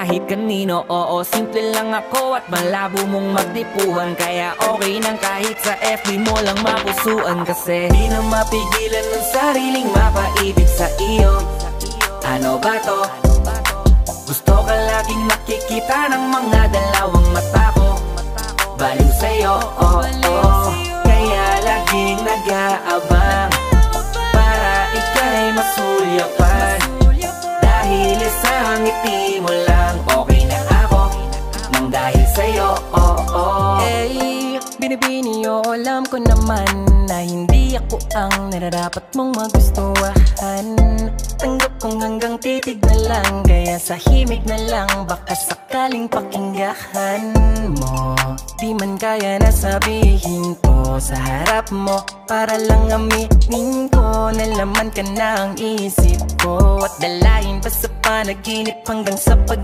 Kahit kanino, oo, simple lang ako at malabo mong magtipuhan. Kaya okay nang kahit sa FB mo lang mapusuan. Kasi di na mapigilan ng sariling mapaibig sa iyo. Ano ba to? Gusto ka laging nakikita ng mga dalawang mata ko. Baliw sa'yo, oo, kaya laging nag-aabang para ika'y masulyapan. Dahil isang ngiti mo lang, okay na ako nang dahil sa'yo, Binibini, alam ko naman na hindi ako ang nararapat mong magustuhan. Tanggap kong hanggang titig na lang, kaya sa himig na lang baka sakaling pakinggan mo. Di man kaya na sabihin ko sa harap mo, para lang aminin ko na laman ka na ang isip ko. At dalahin pa sa panaginip hanggang sa pag